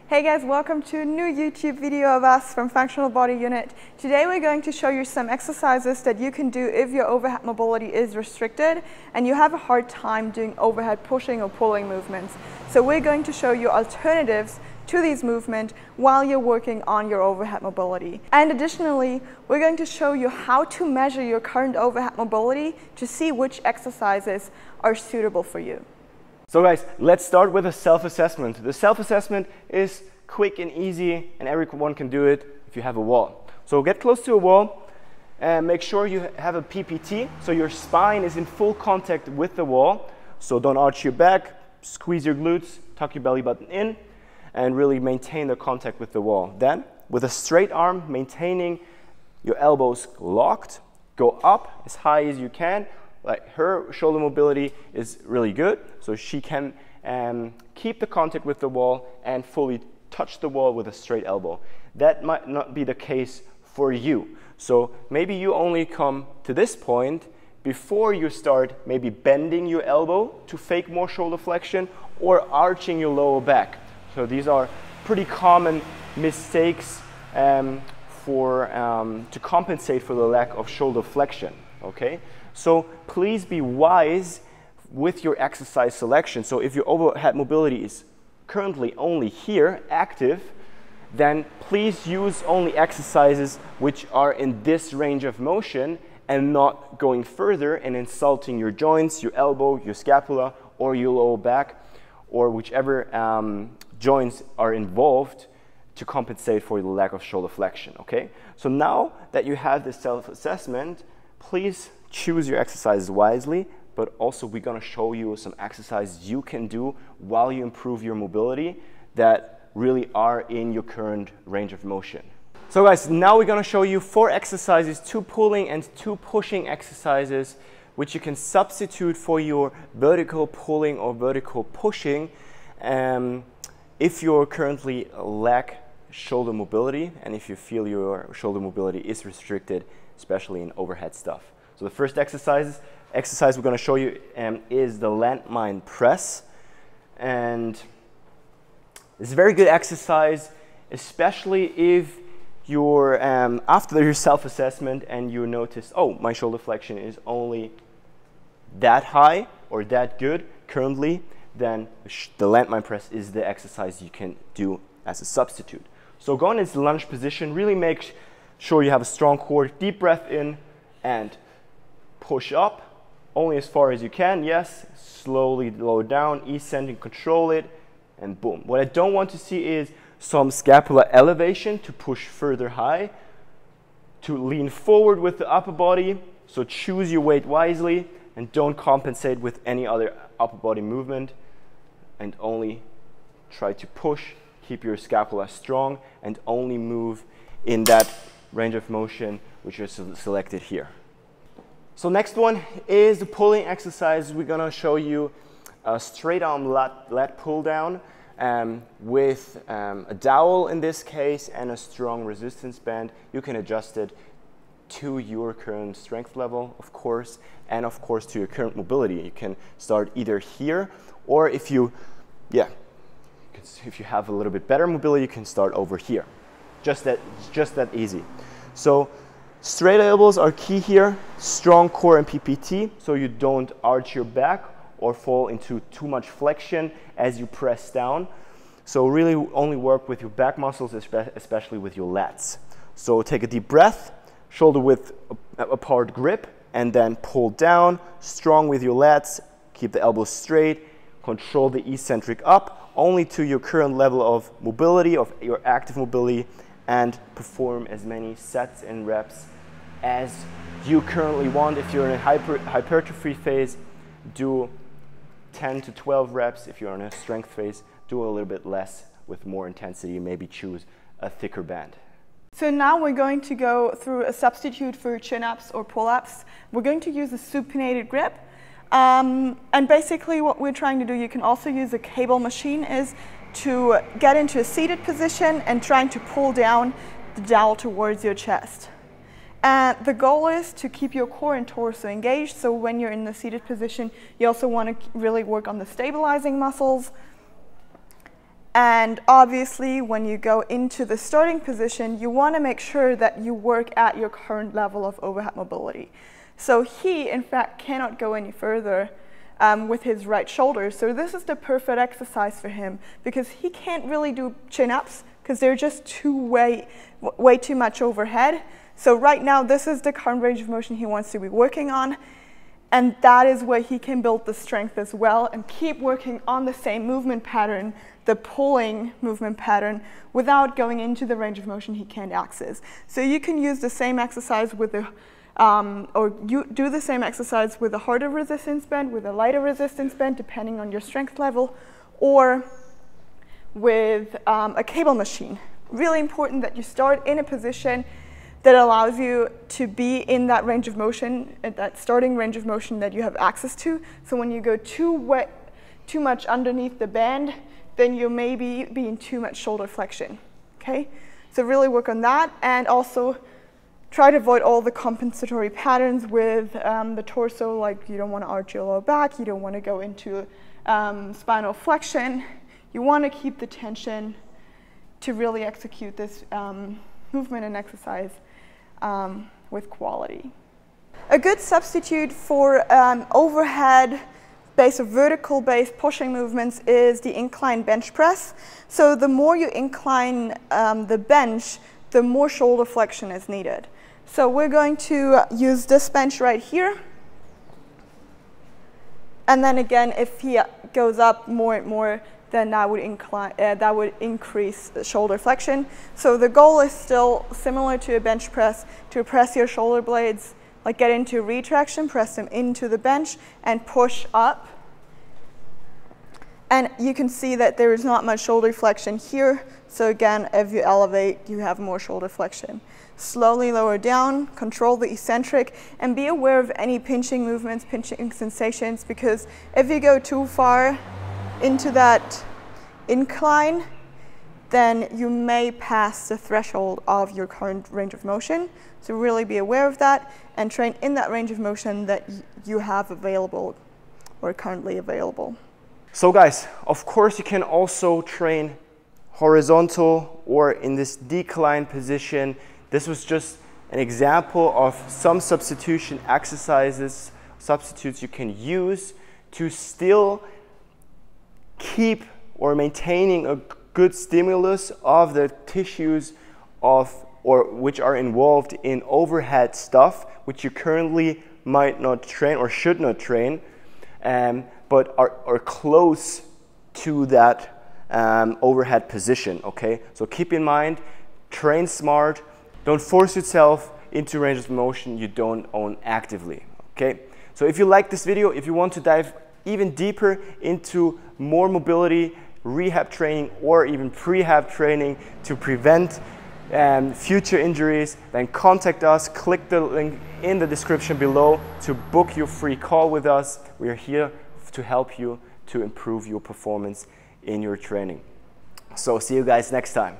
Hey guys, welcome to a new YouTube video of us from Functional Body Unit. Today we're going to show you some exercises that you can do if your overhead mobility is restricted and you have a hard time doing overhead pushing or pulling movements. So we're going to show you alternatives to these movements while you're working on your overhead mobility. And additionally, we're going to show you how to measure your current overhead mobility to see which exercises are suitable for you. So guys, let's start with a self-assessment. The self-assessment is quick and easy and everyone can do it if you have a wall. So get close to a wall and make sure you have a PPT, so your spine is in full contact with the wall. So don't arch your back, squeeze your glutes, tuck your belly button in and really maintain the contact with the wall. Then with a straight arm, maintaining your elbows locked, go up as high as you can. Like her shoulder mobility is really good, so she can keep the contact with the wall and fully touch the wall with a straight elbow. That might not be the case for you. So maybe you only come to this point before you start maybe bending your elbow to fake more shoulder flexion or arching your lower back. So these are pretty common mistakes to compensate for the lack of shoulder flexion. Okay? So please be wise with your exercise selection. So if your overhead mobility is currently only here, active, then please use only exercises which are in this range of motion and not going further and insulting your joints, your elbow, your scapula, or your lower back, or whichever joints are involved to compensate for the lack of shoulder flexion. Okay? So now that you have this self-assessment, please choose your exercises wisely, but also we're going to show you some exercises you can do while you improve your mobility that really are in your current range of motion. So guys, now we're going to show you 4 exercises, 2 pulling and 2 pushing exercises, which you can substitute for your vertical pulling or vertical pushing if you currently lack shoulder mobility and if you feel your shoulder mobility is restricted, especially in overhead stuff. So the first exercise we're going to show you is the Landmine press. And it's a very good exercise, especially if you're after your self-assessment and you notice, oh, my shoulder flexion is only that high or that good currently, then the Landmine press is the exercise you can do as a substitute. So go in this lunge position, really make sure you have a strong core, deep breath in and push up only as far as you can. Yes, slowly lower down, ascending, control it, and boom. What I don't want to see is some scapular elevation to push further high, to lean forward with the upper body. So choose your weight wisely and don't compensate with any other upper body movement, and only try to push, keep your scapula strong, and only move in that range of motion which is selected here. So next one is the pulling exercise. We're going to show you a straight arm lat pull down with a dowel in this case and a strong resistance band. You can adjust it to your current strength level, of course, and of course to your current mobility. You can start either here, or if you have a little bit better mobility, you can start over here. Just that easy. So straight elbows are key here, strong core and PPT, so you don't arch your back or fall into too much flexion as you press down. So really only work with your back muscles, especially with your lats. So take a deep breath, shoulder width apart grip, and then pull down, strong with your lats, keep the elbows straight, control the eccentric up, only to your current level of mobility, of your active mobility, and perform as many sets and reps as you currently want. If you're in a hypertrophy phase, do 10 to 12 reps. If you're in a strength phase, do a little bit less with more intensity. Maybe choose a thicker band. So now we're going to go through a substitute for chin-ups or pull-ups. We're going to use a supinated grip. And basically what we're trying to do, you can also use a cable machine, is to get into a seated position and trying to pull down the dowel towards your chest. And the goal is to keep your core and torso engaged. So when you're in the seated position, you also want to really work on the stabilizing muscles. And obviously, when you go into the starting position, you want to make sure that you work at your current level of overhead mobility. So he, in fact, cannot go any further with his right shoulder. So this is the perfect exercise for him because he can't really do chin-ups because they're just way too much overhead. So right now, this is the current range of motion he wants to be working on. And that is where he can build the strength as well and keep working on the same movement pattern, the pulling movement pattern, without going into the range of motion he can't access. So you can use the same exercise with the, or you do the same exercise with a harder resistance band, with a lighter resistance band, depending on your strength level, or with a cable machine. Really important that you start in a position that allows you to be in that range of motion, at that starting range of motion that you have access to. So when you go too much underneath the band, then you may be in too much shoulder flexion, okay? So really work on that, and also try to avoid all the compensatory patterns with the torso, like you don't want to arch your lower back, you don't want to go into spinal flexion. You want to keep the tension to really execute this movement and exercise with quality. A good substitute for overhead base or vertical base pushing movements is the incline bench press. So the more you incline the bench, the more shoulder flexion is needed. So we're going to use this bench right here. And then again, if he goes up more and more, then that would increase the shoulder flexion. So the goal is still similar to a bench press, to press your shoulder blades, like get into retraction, press them into the bench, and push up. And you can see that there is not much shoulder flexion here. So again, if you elevate, you have more shoulder flexion. Slowly lower down, control the eccentric, and be aware of any pinching movements, pinching sensations, because if you go too far into that incline, then you may pass the threshold of your current range of motion. So really be aware of that and train in that range of motion that you have available or currently available. So guys, of course you can also train horizontal or in this decline position. This was just an example of some substitution exercises, substitutes you can use to still keep or maintaining a good stimulus of the tissues which are involved in overhead stuff, which you currently might not train or should not train, but are close to that overhead position, okay? So keep in mind, train smart, don't force yourself into range of motion you don't own actively, okay? So if you like this video, if you want to dive even deeper into more mobility, rehab training, or even prehab training to prevent future injuries, then contact us. Click the link in the description below to book your free call with us. We are here to help you to improve your performance in your training. So see you guys next time.